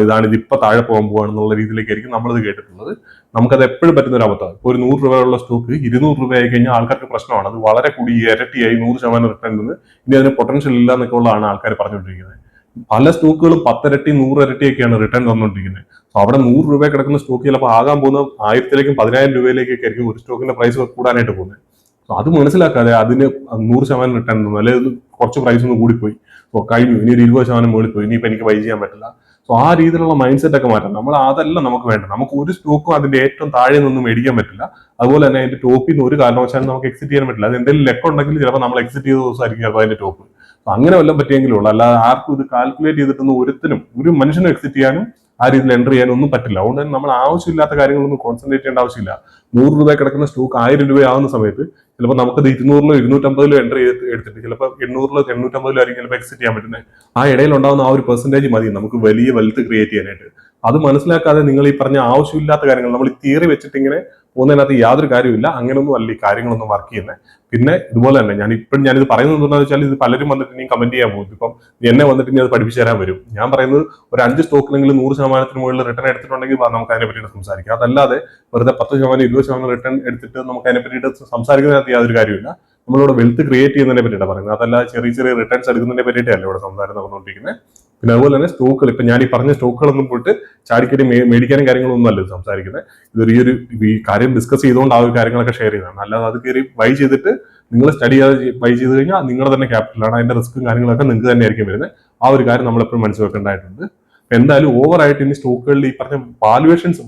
ഇതാണ് ഇത് ഇപ്പൊ താഴെ പോകാൻ പോവാണെന്നുള്ള രീതിയിലേക്കായിരിക്കും നമ്മളിത് കേട്ടിട്ടുള്ളത്. നമുക്കത് എപ്പോഴും പറ്റുന്ന ഒരു അബദ്ധമാണ്. ഇപ്പോൾ ഒരു 100 രൂപയുള്ള സ്റ്റോക്ക് 200 രൂപ ആയി കഴിഞ്ഞാൽ ആൾക്കാർക്ക് പ്രശ്നമാണ്. അത് വളരെ കൂടി ഇരട്ടിയായി 100% റിട്ടേൺ നിന്ന് ഇനി അതിന് പൊട്ടൻഷ്യൽ ഇല്ല എന്നൊക്കെ ഉള്ളതാണ് ആൾക്കാർ പറഞ്ഞുകൊണ്ടിരിക്കുന്നത്. പല സ്റ്റോക്കുകളും 10 ഇരട്ടി 100 ഇരട്ടിയൊക്കെയാണ് റിട്ടേൺ തന്നുകൊണ്ടിരിക്കുന്നത്. സോ അവിടെ 100 രൂപ കിടക്കുന്ന സ്റ്റോക്ക് ചിലപ്പോൾ ആകാൻ പോകുന്ന 1000-ലേക്കും 10,000 രൂപയിലേക്കൊക്കെ ആയിരിക്കും ഒരു സ്റ്റോക്കിന്റെ പ്രൈസ് കൂടാനായിട്ട് പോകുന്നത്. സോ അത് മനസ്സിലാക്കാതെ അതിന് 100% റിട്ടേൺ തന്നു, അല്ലെങ്കിൽ കുറച്ച് പ്രൈസ് ഒന്ന് കൂടിപ്പോയി, സോ കഴിഞ്ഞു, ഇനി ഒരു 20% മുകളിൽ പോയി, ഇനിയിപ്പോൾ എനിക്ക് ബൈ ചെയ്യാൻ പറ്റില്ല. സോ ആ രീതിയിലുള്ള മൈൻഡ് സെറ്റ് ഒക്കെ മാറ്റാം. നമ്മൾ അതല്ല നമുക്ക് വേണ്ട. നമുക്ക് ഒരു സ്റ്റോക്കും അതിന്റെ ഏറ്റവും താഴെ നിന്നും മേടിക്കാൻ പറ്റില്ല. അതുപോലെ തന്നെ അതിന്റെ ടോപ്പിൽ നിന്ന് ഒരു കാരണവശാലും നമുക്ക് എക്സിറ്റ് ചെയ്യാൻ പറ്റില്ല. അത് എന്തെങ്കിലും ലെക്ക് ഉണ്ടെങ്കിൽ ചിലപ്പോൾ നമ്മൾ എക്സിറ്റ് ചെയ്ത ദിവസമായിരിക്കും ചിലപ്പോൾ അതിന്റെ ടോപ്പ്. അങ്ങനെ വല്ലതും പറ്റിയെങ്കിലും ഉള്ളൂ. അല്ലാതെ ആർക്കും ഇത് കാൽക്കുലേറ്റ് ചെയ്തിട്ടൊന്നും ഒരു മനുഷ്യനും എക്സിറ്റ് ചെയ്യാനും ആ രീതിയിൽ എൻ്റർ ചെയ്യാനും ഒന്നും പറ്റില്ല. അതുകൊണ്ട് തന്നെ നമ്മൾ ആവശ്യമില്ലാത്ത കാര്യങ്ങളൊന്നും കോൺസെൻട്രേറ്റ് ചെയ്യേണ്ട ആവശ്യമില്ല. 100 രൂപ കിടക്കുന്ന സ്റ്റോക്ക് 1000 രൂപ ആവുന്ന സമയത്ത് ചിലപ്പോൾ നമുക്കത് 200-ലോ 250-ലോ എൻ്റർ എടുത്തിട്ട് ചിലപ്പോൾ 800-ലോ 850-ലോ ആയിരിക്കും ചിലപ്പോൾ എക്സിറ്റ് ചെയ്യാൻ പറ്റുന്നത്. ആ ഇടയിൽ ഉണ്ടാകുന്ന ആ ഒരു പെർസെൻറ്റേജ് മതി നമുക്ക് വലിയ വെൽത്ത് ക്രിയേറ്റ് ചെയ്യാനായിട്ട്. അത് മനസ്സിലാക്കാതെ നിങ്ങൾ ഈ പറഞ്ഞ ആവശ്യമില്ലാത്ത കാര്യങ്ങൾ നമ്മൾ ഈ തിയറി വെച്ചിട്ട് ഇങ്ങനെ പോകുന്നതിനകത്ത് യാതൊരു കാര്യമില്ല. അങ്ങനെയൊന്നും അല്ല ഈ കാര്യങ്ങളൊന്നും വർക്ക് ചെയ്യുന്നത്. പിന്നെ ഇതുപോലെ തന്നെ ഞാനിത് പറയുന്നത് എന്താണെന്ന് വെച്ചാൽ ഇത് പലരും വന്നിട്ട് ഇനി കമന്റ് ചെയ്യാൻ പോകും. ഇപ്പം എന്നെ വന്നിട്ട് ഇനി അത് പഠിപ്പിച്ചു തരാൻ വരും. ഞാൻ പറയുന്നത് ഒരു 5 സ്റ്റോക്കിലെങ്കിലും 100% മുകളിൽ റിട്ടേൺ എടുത്തിട്ടുണ്ടെങ്കിൽ നമുക്ക് അതിനെ പറ്റിയിട്ട് സംസാരിക്കാം. അതല്ലാതെ വെറുതെ 10%, 20% റിട്ടേൺ എടുത്തിട്ട് നമുക്ക് അതിനെ പറ്റിയിട്ട് സംസാരിക്കുന്നതിനകത്ത് യാതൊരു കാര്യമില്ല. നമ്മളിവിടെ വെൽത്ത് ക്രിയേറ്റ് ചെയ്യുന്നതിനെ പറ്റിയിട്ടാണ് പറയുന്നത്. അതല്ല ചെറിയ ചെറിയ റിട്ടേൺസ് എടുക്കുന്നതിനെ പറ്റിയിട്ടല്ല ഇവിടെ സംസാരം നടന്നുകൊണ്ടിരിക്കുന്നത്. പിന്നെ അതുപോലെ തന്നെ സ്റ്റോക്കുകൾ, ഇപ്പൊ ഞാൻ ഈ പറഞ്ഞ സ്റ്റോക്കുകളൊന്നും പോയിട്ട് ചാടിക്കടി മേടിക്കാനും കാര്യങ്ങളൊന്നും അല്ല സംസാരിക്കുന്നത്. ഇതൊരു ഈ കാര്യം ഡിസ്കസ് ചെയ്തുകൊണ്ട് ആ ഒരു കാര്യങ്ങളൊക്കെ ഷെയർ ചെയ്തതാണ്. അല്ലാതെ അത് കയറി ബൈ ചെയ്തിട്ട് നിങ്ങൾ സ്റ്റഡി ചെയ്ത് ബൈ ചെയ്ത് കഴിഞ്ഞാൽ നിങ്ങളുടെ തന്നെ ക്യാപിറ്റലാണ്, അതിന്റെ റിസ്ക്കും കാര്യങ്ങളൊക്കെ നിങ്ങൾക്ക് തന്നെ ആയിരിക്കും വരുന്നത്. ആ ഒരു കാര്യം നമ്മളെപ്പോഴും മനസ്സിൽ വെക്കേണ്ടതായിട്ടുണ്ട്. എന്തായാലും ഓവറായിട്ട് ഇനി സ്റ്റോക്കുകളിൽ ഈ പറഞ്ഞ വാല്യുവേഷൻസ്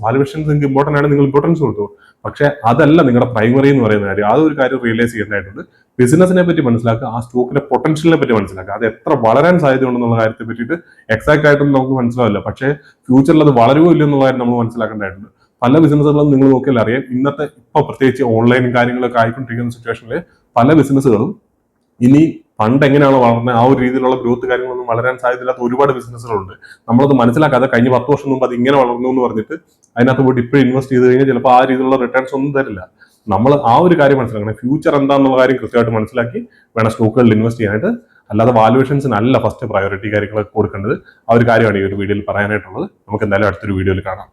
നിങ്ങൾക്ക് ഇമ്പോർട്ടൻ്റ് ആണ്, നിങ്ങൾ ഇമ്പോർട്ടൻസ് കൊടുത്തു. പക്ഷെ അതല്ല നിങ്ങളുടെ പ്രൈമറി എന്ന് പറയുന്ന കാര്യം. ആ ഒരു കാര്യം റിയലൈസ് ചെയ്യേണ്ടതായിട്ടുണ്ട്. ബിസിനസിനെ പറ്റി മനസ്സിലാക്കുക, ആ സ്റ്റോക്കിന്റെ പൊട്ടൻഷ്യലിനെ പറ്റി മനസ്സിലാക്കുക. അത് എത്ര വളരാൻ സാധ്യതയുണ്ടെന്നുള്ള കാര്യത്തെ പറ്റിയിട്ട് എക്സാക്ട് ആയിട്ടൊന്നും നമുക്ക് മനസ്സിലാവില്ല. പക്ഷേ ഫ്യൂച്ചറിൽ അത് വളരുമോ ഇല്ലയോ എന്നുള്ള കാര്യം നമ്മൾ മനസ്സിലാക്കേണ്ടതായിട്ടുണ്ട്. പല ബിസിനസ്സുകളും നിങ്ങൾ നോക്കിയാൽ അറിയാം. ഇന്നത്തെ പ്രത്യേകിച്ച് ഓൺലൈനും കാര്യങ്ങളൊക്കെ ആയിക്കൊണ്ടിരിക്കുന്ന സിറ്റുവേഷനിൽ പല ബിസിനസ്സുകളും ഇനി പണ്ട് എങ്ങനെയാണോ വളർന്നത് ആ ഒരു രീതിയിലുള്ള ഗ്രോത്ത് കാര്യങ്ങളൊന്നും വളരാൻ സാധ്യതയില്ലാത്ത ഒരുപാട് ബിസിനസ്സുകളുണ്ട്. നമ്മളത് മനസ്സിലാക്കാതെ കഴിഞ്ഞ 10 വർഷം മുമ്പ് അത് ഇങ്ങനെ വളർന്നു എന്ന് പറഞ്ഞിട്ട് അതിനകത്ത് പോയിട്ട് ഇപ്പോഴും ഇൻവെസ്റ്റ് ചെയ്ത് കഴിഞ്ഞാൽ ചിലപ്പോൾ ആ രീതിയിലുള്ള റിട്ടേൺസ് ഒന്നും തരില്ല. നമ്മൾ ആ ഒരു കാര്യം മനസ്സിലാക്കണം. ഫ്യൂച്ചർ എന്താണെന്നുള്ള കാര്യം കൃത്യമായിട്ട് മനസ്സിലാക്കി വേണം സ്റ്റോക്കുകളിൽ ഇൻവെസ്റ്റ് ചെയ്യാനായിട്ട്. അല്ലാതെ വാല്യുവേഷൻസിനല്ല ഫസ്റ്റ് പ്രയോറിറ്റി കാര്യങ്ങളൊക്കെ കൊടുക്കേണ്ടത്. ആ ഒരു കാര്യമാണ് ഈ ഒരു വീഡിയോയിൽ പറയാനായിട്ടുള്ളത്. നമുക്ക് എന്തായാലും അടുത്തൊരു വീഡിയോയിൽ കാണാം.